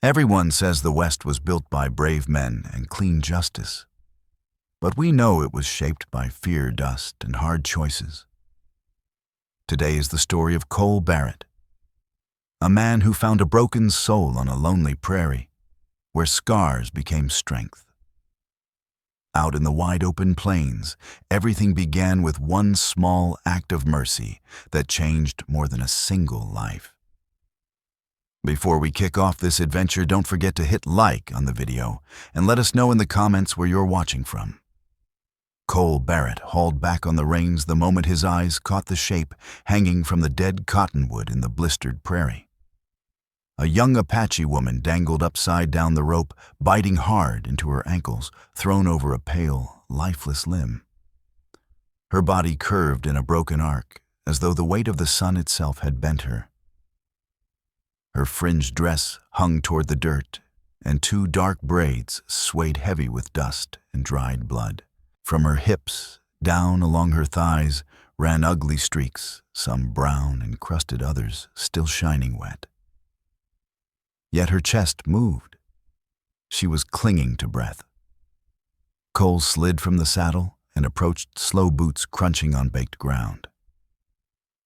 Everyone says the West was built by brave men and clean justice, but we know it was shaped by fear, dust, and hard choices. Today is the story of Cole Barrett, a man who found a broken soul on a lonely prairie, where scars became strength. Out in the wide-open plains, everything began with one small act of mercy that changed more than a single life. Before we kick off this adventure, don't forget to hit like on the video and let us know in the comments where you're watching from. Cole Barrett hauled back on the reins the moment his eyes caught the shape hanging from the dead cottonwood in the blistered prairie. A young Apache woman dangled upside down the rope, biting hard into her ankles, thrown over a pale, lifeless limb. Her body curved in a broken arc, as though the weight of the sun itself had bent her. Her fringed dress hung toward the dirt, and two dark braids swayed heavy with dust and dried blood. From her hips, down along her thighs, ran ugly streaks, some brown and crusted, others still shining wet. Yet her chest moved. She was clinging to breath. Cole slid from the saddle and approached, slow boots crunching on baked ground.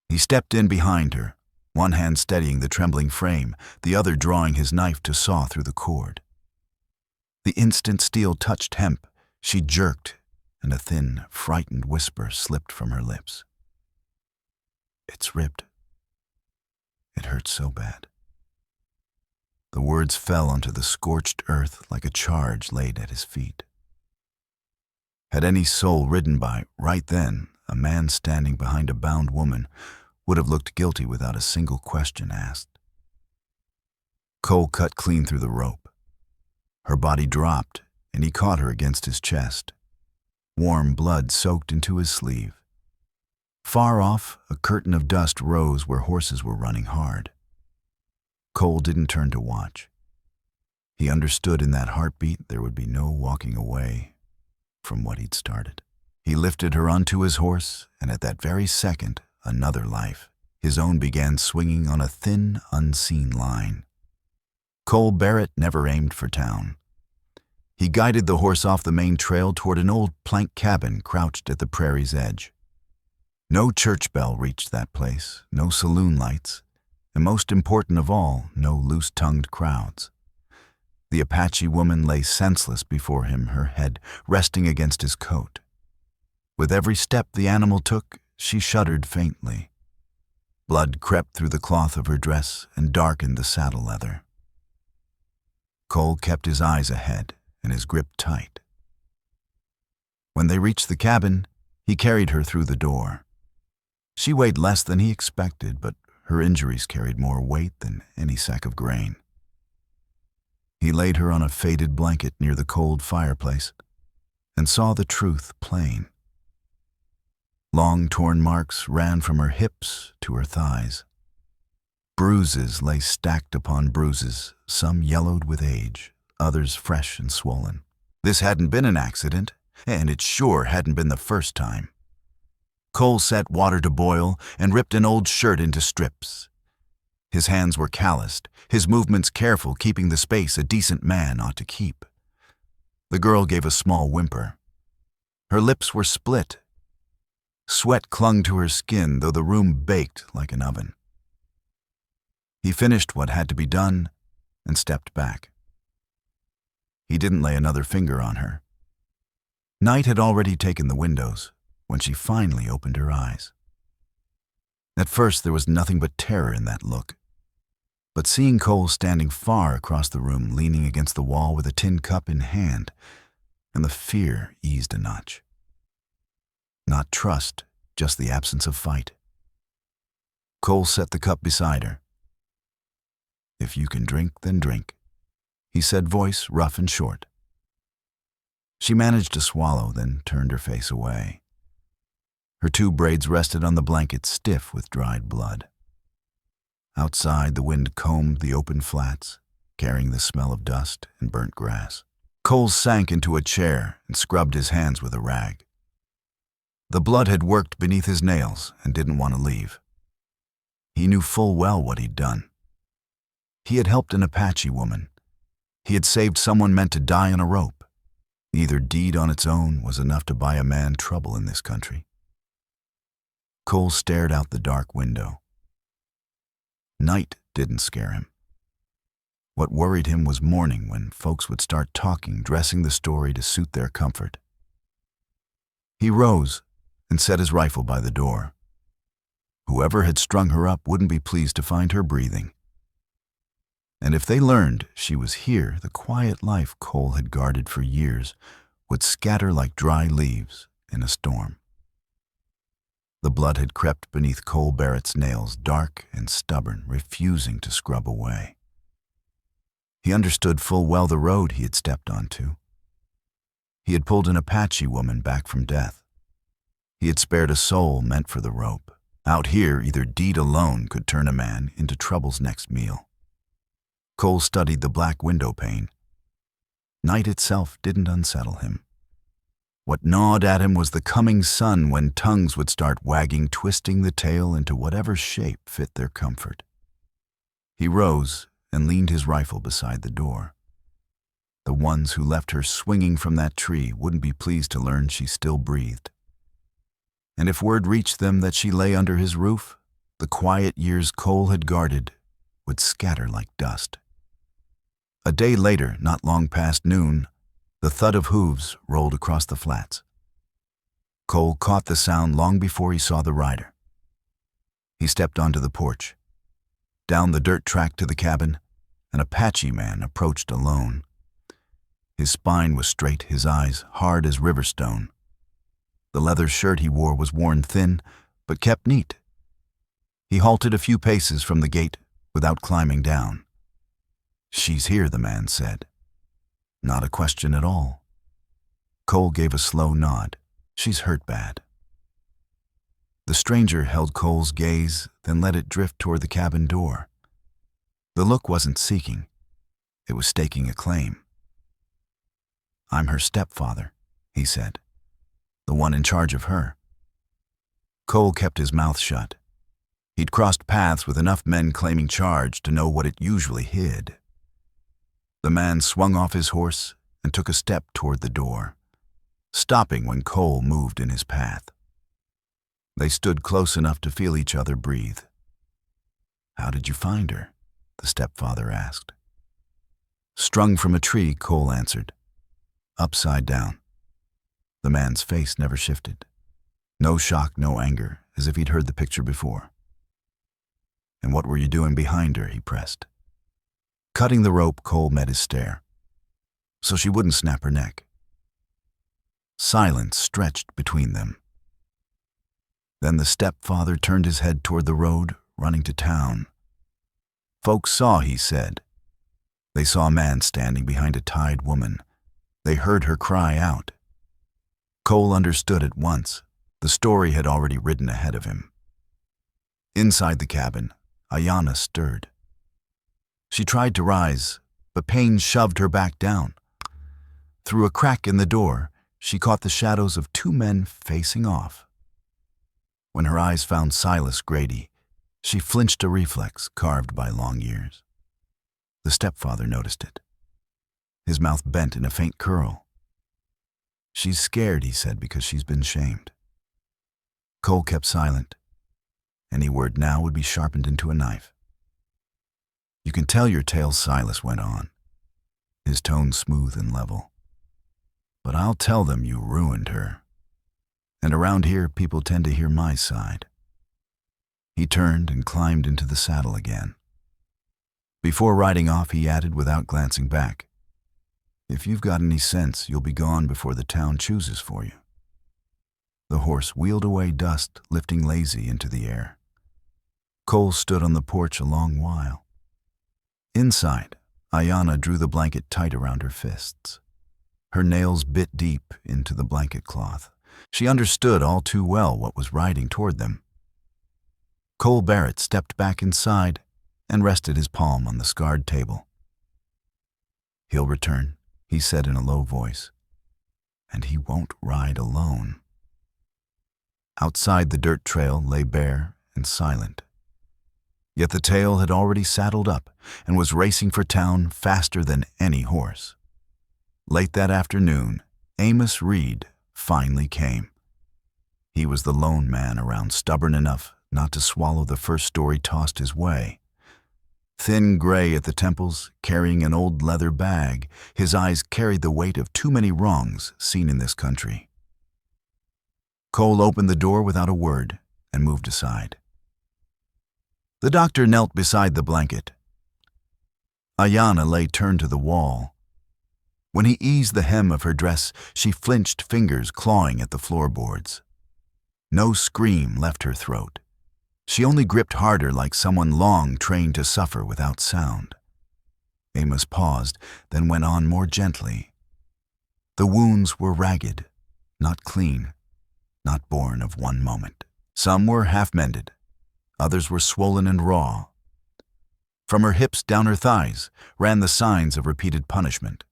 He stepped in behind her, one hand steadying the trembling frame, the other drawing his knife to saw through the cord. The instant steel touched hemp, she jerked, and a thin, frightened whisper slipped from her lips. "It's ripped. It hurts so bad." The words fell onto the scorched earth like a charge laid at his feet. Had any soul ridden by right then, a man standing behind a bound woman would have looked guilty without a single question asked. Cole cut clean through the rope. Her body dropped, and he caught her against his chest. Warm blood soaked into his sleeve. Far off, a curtain of dust rose where horses were running hard. Cole didn't turn to watch. He understood in that heartbeat there would be no walking away from what he'd started. He lifted her onto his horse, and at that very second, another life, his own, began swinging on a thin, unseen line. Cole Barrett never aimed for town. He guided the horse off the main trail toward an old plank cabin crouched at the prairie's edge. No church bell reached that place, no saloon lights, and most important of all, no loose-tongued crowds. The Apache woman lay senseless before him, her head resting against his coat. With every step the animal took, she shuddered faintly. Blood crept through the cloth of her dress and darkened the saddle leather. Cole kept his eyes ahead and his grip tight. When they reached the cabin, he carried her through the door. She weighed less than he expected, but her injuries carried more weight than any sack of grain. He laid her on a faded blanket near the cold fireplace and saw the truth plain. Long torn marks ran from her hips to her thighs. Bruises lay stacked upon bruises, some yellowed with age, others fresh and swollen. This hadn't been an accident, and it sure hadn't been the first time. Cole set water to boil and ripped an old shirt into strips. His hands were calloused, his movements careful, keeping the space a decent man ought to keep. The girl gave a small whimper. Her lips were split. Sweat clung to her skin, though the room baked like an oven. He finished what had to be done and stepped back. He didn't lay another finger on her. Night had already taken the windows when she finally opened her eyes. At first there was nothing but terror in that look. But seeing Cole standing far across the room, leaning against the wall with a tin cup in hand, and the fear eased a notch. Not trust, just the absence of fight. Cole set the cup beside her. "If you can drink, then drink," he said, voice rough and short. She managed to swallow, then turned her face away. Her two braids rested on the blanket, stiff with dried blood. Outside, the wind combed the open flats, carrying the smell of dust and burnt grass. Cole sank into a chair and scrubbed his hands with a rag. The blood had worked beneath his nails and didn't want to leave. He knew full well what he'd done. He had helped an Apache woman, He had saved someone meant to die on a rope. Neither deed on its own was enough to buy a man trouble in this country. Cole stared out the dark window. Night didn't scare him. What worried him was morning, when folks would start talking, dressing the story to suit their comfort. He rose and set his rifle by the door. Whoever had strung her up wouldn't be pleased to find her breathing. And if they learned she was here, the quiet life Cole had guarded for years would scatter like dry leaves in a storm. The blood had crept beneath Cole Barrett's nails, dark and stubborn, refusing to scrub away. He understood full well the road he had stepped onto. He had pulled an Apache woman back from death. He had spared a soul meant for the rope. Out here, either deed alone could turn a man into trouble's next meal. Cole studied the black window pane. Night itself didn't unsettle him. What gnawed at him was the coming sun, when tongues would start wagging, twisting the tale into whatever shape fit their comfort. He rose and leaned his rifle beside the door. The ones who left her swinging from that tree wouldn't be pleased to learn she still breathed. And if word reached them that she lay under his roof, the quiet years Cole had guarded would scatter like dust. A day later, not long past noon, the thud of hooves rolled across the flats. Cole caught the sound long before he saw the rider. He stepped onto the porch. Down the dirt track to the cabin, an Apache man approached alone. His spine was straight, his eyes hard as river stone. The leather shirt he wore was worn thin, but kept neat. He halted a few paces from the gate without climbing down. "She's here," the man said. Not a question at all. Cole gave a slow nod. "She's hurt bad." The stranger held Cole's gaze, then let it drift toward the cabin door. The look wasn't seeking. It was staking a claim. "I'm her stepfather," he said. "The one in charge of her." Cole kept his mouth shut. He'd crossed paths with enough men claiming charge to know what it usually hid. The man swung off his horse and took a step toward the door, stopping when Cole moved in his path. They stood close enough to feel each other breathe. "How did you find her?" the stepfather asked. "Strung from a tree," Cole answered. "Upside down." The man's face never shifted. No shock, no anger, as if he'd heard the picture before. "And what were you doing behind her?" he pressed. Cutting the rope, Cole met his stare. "So she wouldn't snap her neck." Silence stretched between them. Then the stepfather turned his head toward the road, running to town. "Folks saw," he said. "They saw a man standing behind a tied woman. They heard her cry out." Cole understood at once. The story had already ridden ahead of him. Inside the cabin, Ayanna stirred. She tried to rise, but pain shoved her back down. Through a crack in the door, she caught the shadows of two men facing off. When her eyes found Silas Grady, she flinched, a reflex carved by long years. The stepfather noticed it. His mouth bent in a faint curl. "She's scared," he said, "because she's been shamed." Cole kept silent. Any word now would be sharpened into a knife. "You can tell your tale," Silas went on, his tone smooth and level. "But I'll tell them you ruined her. And around here, people tend to hear my side." He turned and climbed into the saddle again. Before riding off, he added without glancing back, "If you've got any sense, you'll be gone before the town chooses for you." The horse wheeled away, dust lifting lazy into the air. Cole stood on the porch a long while. Inside, Ayanna drew the blanket tight around her fists. Her nails bit deep into the blanket cloth. She understood all too well what was riding toward them. Cole Barrett stepped back inside and rested his palm on the scarred table. "He'll return," he said in a low voice. "And he won't ride alone." Outside, the dirt trail lay bare and silent. Yet the tail had already saddled up and was racing for town faster than any horse. Late that afternoon, Amos Reed finally came. He was the lone man around stubborn enough not to swallow the first story tossed his way. Thin gray at the temples, carrying an old leather bag, his eyes carried the weight of too many wrongs seen in this country. Cole opened the door without a word and moved aside. The doctor knelt beside the blanket. Ayanna lay turned to the wall. When he eased the hem of her dress, she flinched, fingers clawing at the floorboards. No scream left her throat. She only gripped harder, like someone long trained to suffer without sound. Amos paused, then went on more gently. The wounds were ragged, not clean, not born of one moment. Some were half-mended. Others were swollen and raw. From her hips down her thighs ran the signs of repeated punishment.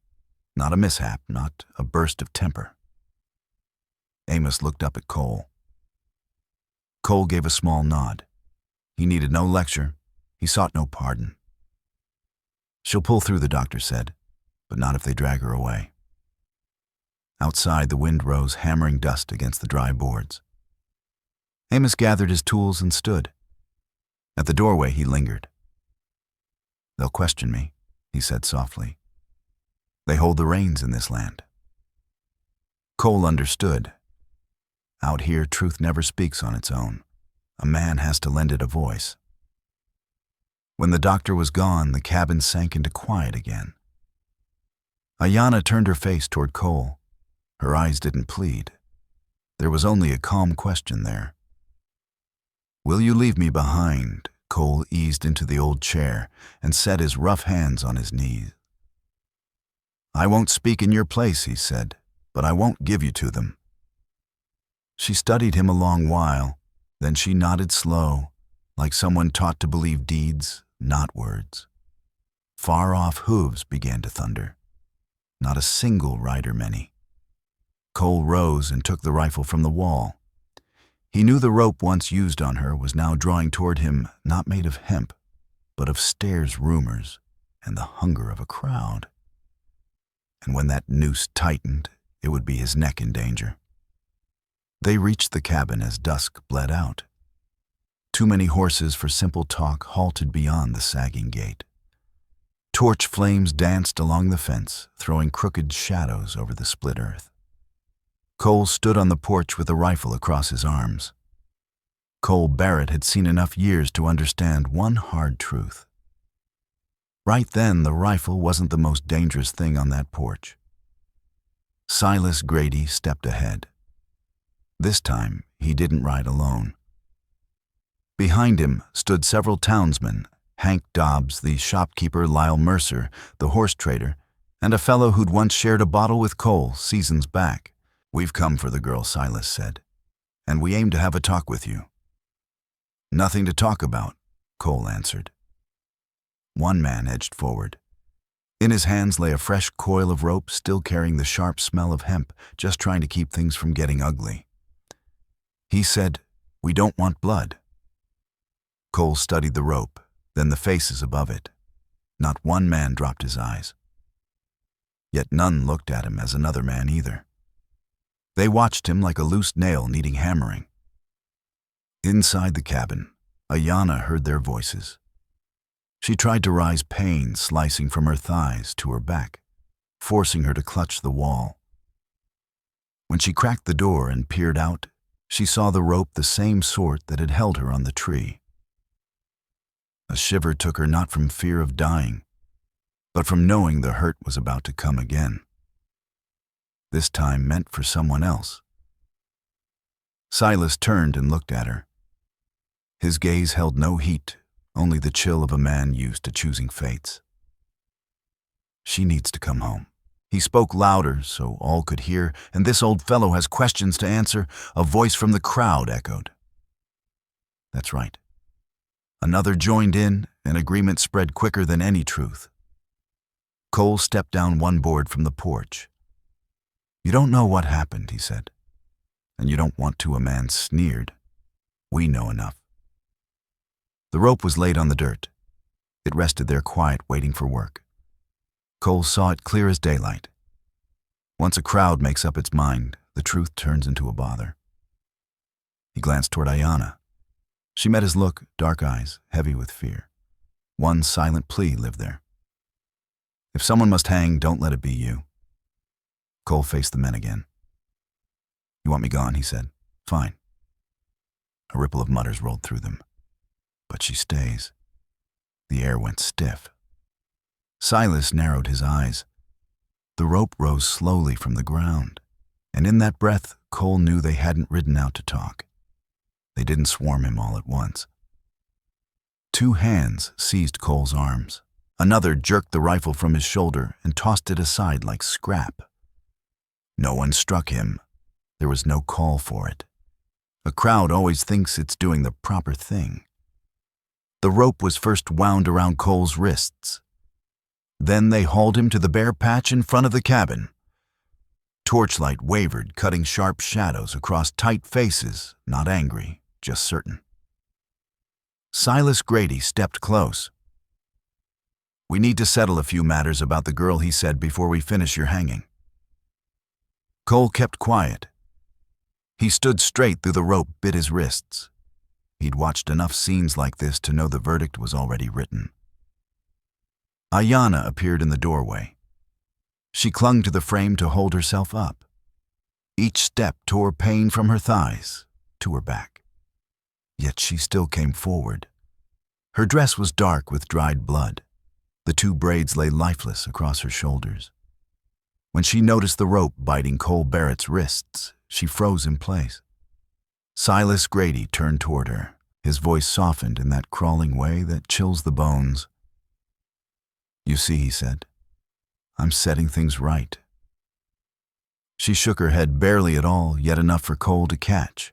Not a mishap, not a burst of temper. Amos looked up at Cole. Cole gave a small nod. He needed no lecture. He sought no pardon. "She'll pull through," the doctor said, "but not if they drag her away." Outside, the wind rose, hammering dust against the dry boards. Amos gathered his tools and stood. At the doorway, he lingered. "They'll question me," he said softly. "They hold the reins in this land." Cole understood. Out here, truth never speaks on its own. A man has to lend it a voice. When the doctor was gone, the cabin sank into quiet again. Ayanna turned her face toward Cole. Her eyes didn't plead. There was only a calm question there. "Will you leave me behind?" Cole eased into the old chair and set his rough hands on his knees. "I won't speak in your place," he said, "but I won't give you to them." She studied him a long while, then she nodded slow, like someone taught to believe deeds, not words. Far-off hooves began to thunder. Not a single rider many. Cole rose and took the rifle from the wall. He knew the rope once used on her was now drawing toward him, not made of hemp, but of stairs, rumors, and the hunger of a crowd. And when that noose tightened, it would be his neck in danger. They reached the cabin as dusk bled out. Too many horses for simple talk halted beyond the sagging gate. Torch flames danced along the fence, throwing crooked shadows over the split earth. Cole stood on the porch with a rifle across his arms. Cole Barrett had seen enough years to understand one hard truth. Right then, the rifle wasn't the most dangerous thing on that porch. Silas Grady stepped ahead. This time, he didn't ride alone. Behind him stood several townsmen, Hank Dobbs, the shopkeeper Lyle Mercer, the horse trader, and a fellow who'd once shared a bottle with Cole seasons back. "We've come for the girl," Silas said, "and we aim to have a talk with you." "Nothing to talk about," Cole answered. One man edged forward. In his hands lay a fresh coil of rope, still carrying the sharp smell of hemp, just trying to keep things from getting ugly. He said, "We don't want blood." Cole studied the rope, then the faces above it. Not one man dropped his eyes. Yet none looked at him as another man either. They watched him like a loose nail needing hammering. Inside the cabin, Ayanna heard their voices. She tried to rise, pain slicing from her thighs to her back, forcing her to clutch the wall. When she cracked the door and peered out, she saw the rope the same sort that had held her on the tree. A shiver took her, not from fear of dying, but from knowing the hurt was about to come again. This time meant for someone else. Silas turned and looked at her. His gaze held no heat, only the chill of a man used to choosing fates. "She needs to come home." He spoke louder so all could hear, "and this old fellow has questions to answer," a voice from the crowd echoed. That's right. Another joined in, and agreement spread quicker than any truth. Cole stepped down one board from the porch. "You don't know what happened," he said. "And you don't want to," a man sneered. "We know enough." The rope was laid on the dirt. It rested there quiet, waiting for work. Cole saw it clear as daylight. Once a crowd makes up its mind, the truth turns into a bother. He glanced toward Ayanna. She met his look, dark eyes, heavy with fear. One silent plea lived there. If someone must hang, don't let it be you. Cole faced the men again. You want me gone, he said. Fine. A ripple of mutters rolled through them. But she stays. The air went stiff. Silas narrowed his eyes. The rope rose slowly from the ground, and in that breath, Cole knew they hadn't ridden out to talk. They didn't swarm him all at once. Two hands seized Cole's arms. Another jerked the rifle from his shoulder and tossed it aside like scrap. No one struck him. There was no call for it. A crowd always thinks it's doing the proper thing. The rope was first wound around Cole's wrists. Then they hauled him to the bare patch in front of the cabin. Torchlight wavered, cutting sharp shadows across tight faces, not angry, just certain. Silas Grady stepped close. We need to settle a few matters about the girl, he said, before we finish your hanging. Cole kept quiet. He stood straight through the rope bit his wrists. He'd watched enough scenes like this to know the verdict was already written. Ayanna appeared in the doorway. She clung to the frame to hold herself up. Each step tore pain from her thighs to her back. Yet she still came forward. Her dress was dark with dried blood. The two braids lay lifeless across her shoulders. When she noticed the rope biting Cole Barrett's wrists, she froze in place. Silas Grady turned toward her. His voice softened in that crawling way that chills the bones. You see, he said, I'm setting things right. She shook her head barely at all, yet enough for Cole to catch.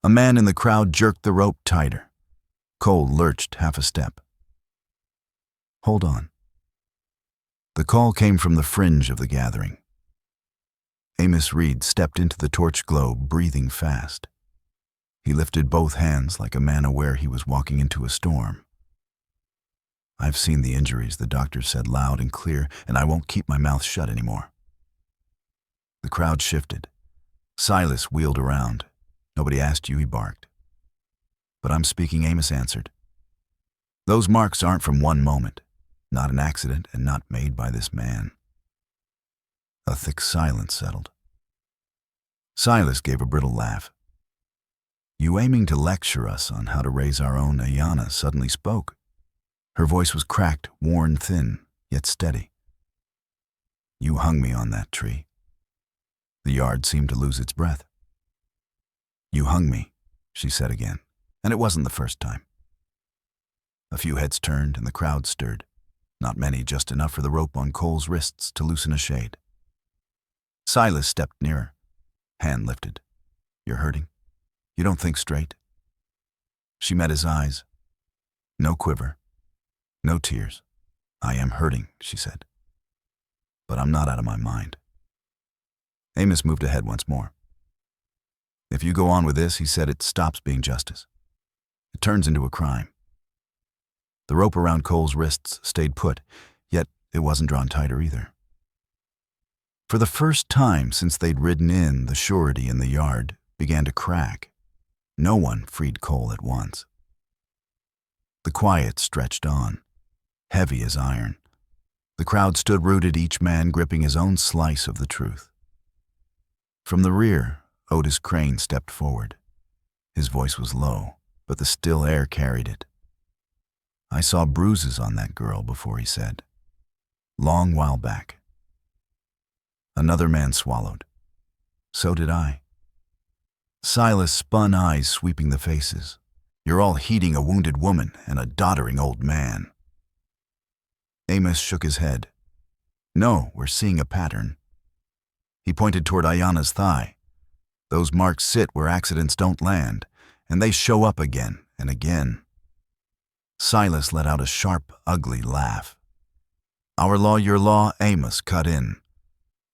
A man in the crowd jerked the rope tighter. Cole lurched half a step. Hold on. The call came from the fringe of the gathering. Amos Reed stepped into the torch glow, breathing fast. He lifted both hands like a man aware he was walking into a storm. I've seen the injuries, the doctor said loud and clear, and I won't keep my mouth shut anymore. The crowd shifted. Silas wheeled around. Nobody asked you, he barked. But I'm speaking, Amos answered. Those marks aren't from one moment, not an accident and not made by this man. A thick silence settled. Silas gave a brittle laugh. You aiming to lecture us on how to raise our own? Ayanna suddenly spoke. Her voice was cracked, worn thin, yet steady. You hung me on that tree. The yard seemed to lose its breath. You hung me, she said again, and it wasn't the first time. A few heads turned and the crowd stirred. Not many, just enough for the rope on Cole's wrists to loosen a shade. Silas stepped nearer, hand lifted. You're hurting? You don't think straight? She met his eyes. No quiver. No tears. I am hurting, she said. But I'm not out of my mind. Amos moved ahead once more. If you go on with this, he said, it stops being justice. It turns into a crime. The rope around Cole's wrists stayed put, yet it wasn't drawn tighter either. For the first time since they'd ridden in, the surety in the yard began to crack. No one freed Cole at once. The quiet stretched on, heavy as iron. The crowd stood rooted, each man gripping his own slice of the truth. From the rear, Otis Crane stepped forward. His voice was low, but the still air carried it. I saw bruises on that girl before, he said. Long while back. Another man swallowed. So did I. Silas spun eyes sweeping the faces. You're all heeding a wounded woman and a doddering old man. Amos shook his head. No, we're seeing a pattern. He pointed toward Ayanna's thigh. Those marks sit where accidents don't land, and they show up again and again. Silas let out a sharp, ugly laugh. Our law, your law, Amos cut in.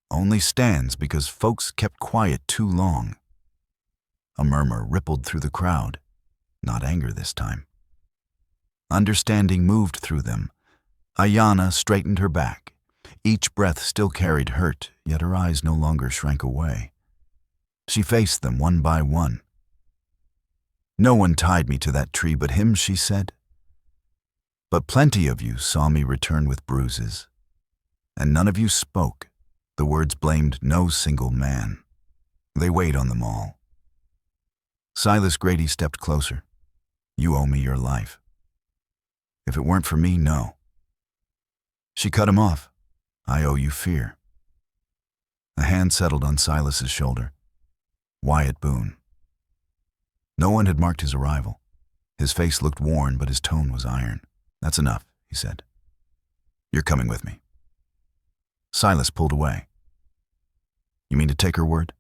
Only stands because folks kept quiet too long. A murmur rippled through the crowd. Not anger this time. Understanding moved through them. Ayana straightened her back. Each breath still carried hurt, yet her eyes no longer shrank away. She faced them one by one. "No one tied me to that tree but him," she said. "But plenty of you saw me return with bruises. And none of you spoke." The words blamed no single man. They weighed on them all. Silas Grady stepped closer. "You owe me your life." "If it weren't for me, no." She cut him off. "I owe you fear." A hand settled on Silas's shoulder. Wyatt Boone. No one had marked his arrival. His face looked worn, but his tone was iron. "That's enough," he said. "You're coming with me." Silas pulled away. "You mean to take her word?"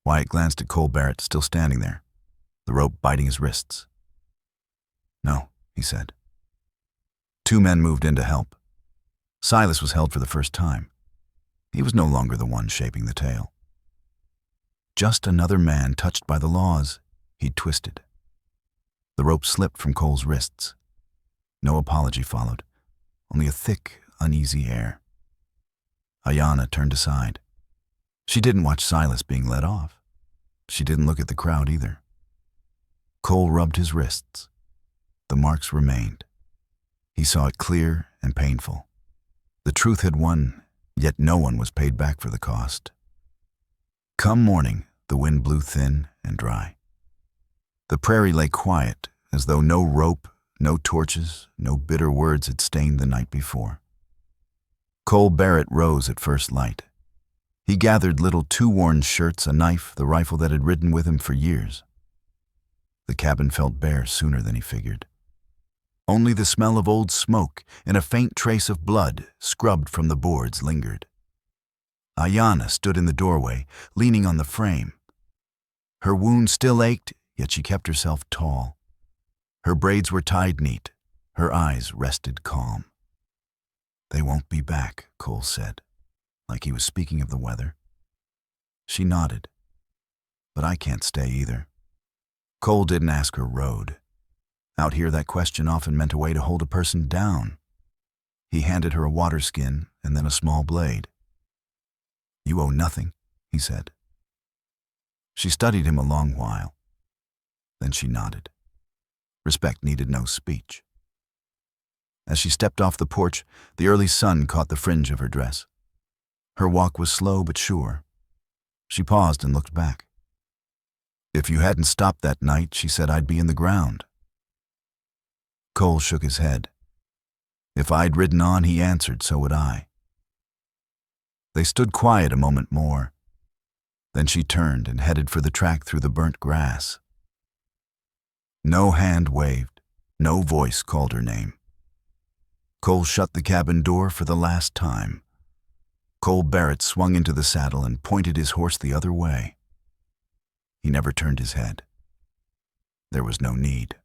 Wyatt glanced at Cole Barrett, still standing there, the rope biting his wrists. "No," he said. Two men moved in to help. Silas was held for the first time. He was no longer the one shaping the tale. Just another man touched by the laws he'd twisted. The rope slipped from Cole's wrists. No apology followed, only a thick, uneasy air. Ayana turned aside. She didn't watch Silas being led off. She didn't look at the crowd either. Cole rubbed his wrists. The marks remained. He saw it clear and painful. The truth had won, yet no one was paid back for the cost. Come morning, the wind blew thin and dry. The prairie lay quiet, as though no rope, no torches, no bitter words had stained the night before. Cole Barrett rose at first light. He gathered little two-worn shirts, a knife, the rifle that had ridden with him for years. The cabin felt bare sooner than he figured. Only the smell of old smoke and a faint trace of blood scrubbed from the boards lingered. Ayana stood in the doorway, leaning on the frame. Her wound still ached, yet she kept herself tall. Her braids were tied neat. Her eyes rested calm. "They won't be back," Cole said, like he was speaking of the weather. She nodded. "But I can't stay either." Cole didn't ask her road. Out here, that question often meant a way to hold a person down. He handed her a water skin and then a small blade. "You owe nothing," he said. She studied him a long while. Then she nodded. Respect needed no speech. As she stepped off the porch, the early sun caught the fringe of her dress. Her walk was slow but sure. She paused and looked back. "If you hadn't stopped that night," she said, "I'd be in the ground." Cole shook his head. "If I'd ridden on," he answered, "so would I." They stood quiet a moment more. Then she turned and headed for the track through the burnt grass. No hand waved, no voice called her name. Cole shut the cabin door for the last time. Cole Barrett swung into the saddle and pointed his horse the other way. He never turned his head. There was no need.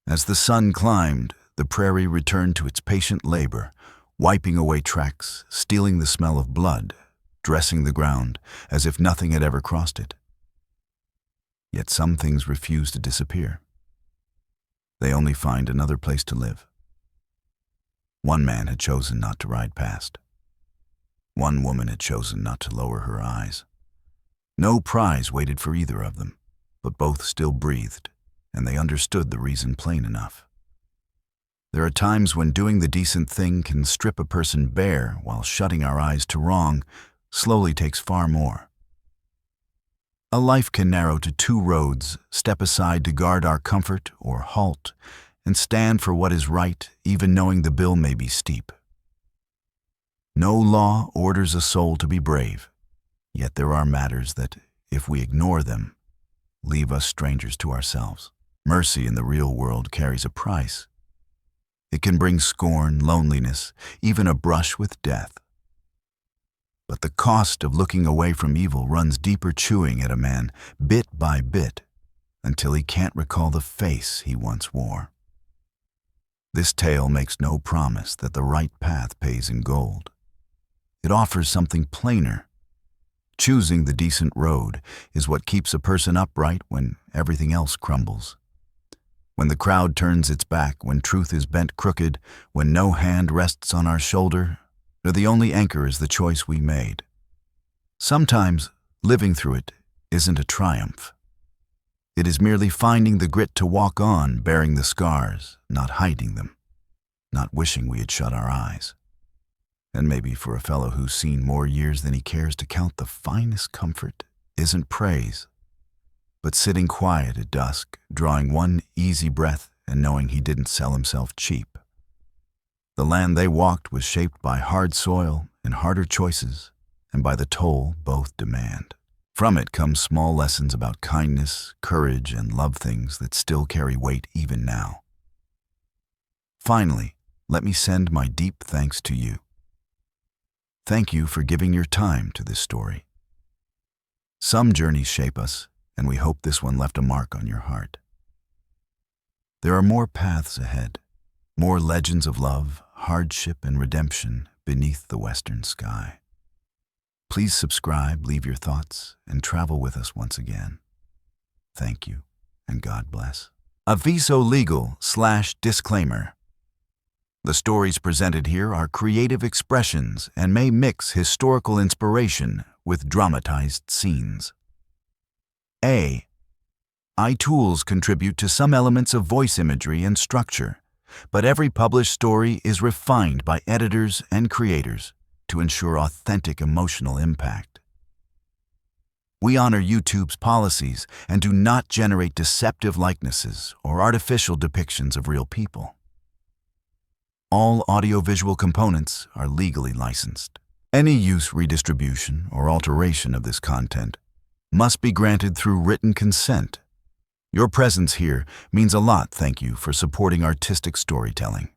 As the sun climbed, the prairie returned to its patient labor, wiping away tracks, stealing the smell of blood, dressing the ground as if nothing had ever crossed it. Yet some things refuse to disappear. They only find another place to live. One man had chosen not to ride past. One woman had chosen not to lower her eyes. No prize waited for either of them, but both still breathed, and they understood the reason plain enough. There are times when doing the decent thing can strip a person bare, while shutting our eyes to wrong slowly takes far more. A life can narrow to two roads: step aside to guard our comfort, or halt and stand for what is right, even knowing the bill may be steep. No law orders a soul to be brave, yet there are matters that, if we ignore them, leave us strangers to ourselves. Mercy in the real world carries a price. It can bring scorn, loneliness, even a brush with death. But the cost of looking away from evil runs deeper, chewing at a man bit by bit until he can't recall the face he once wore. This tale makes no promise that the right path pays in gold. It offers something plainer. Choosing the decent road is what keeps a person upright when everything else crumbles. When the crowd turns its back, when truth is bent crooked, when no hand rests on our shoulder, the only anchor is the choice we made. Sometimes living through it isn't a triumph. It is merely finding the grit to walk on, bearing the scars, not hiding them, not wishing we had shut our eyes. And maybe for a fellow who's seen more years than he cares to count, the finest comfort isn't praise, but sitting quiet at dusk, drawing one easy breath and knowing he didn't sell himself cheap. The land they walked was shaped by hard soil and harder choices, and by the toll both demand. From it come small lessons about kindness, courage, and love, things that still carry weight even now. Finally, let me send my deep thanks to you. Thank you for giving your time to this story. Some journeys shape us, and we hope this one left a mark on your heart. There are more paths ahead, more legends of love, hardship, and redemption beneath the western sky. Please subscribe, leave your thoughts, and travel with us once again. Thank you, and God bless. Aviso legal/disclaimer. The stories presented here are creative expressions and may mix historical inspiration with dramatized scenes. iTools contribute to some elements of voice imagery and structure, but every published story is refined by editors and creators to ensure authentic emotional impact. We honor YouTube's policies and do not generate deceptive likenesses or artificial depictions of real people. All audiovisual components are legally licensed. Any use, redistribution, or alteration of this content must be granted through written consent. Your presence here means a lot. Thank you for supporting artistic storytelling.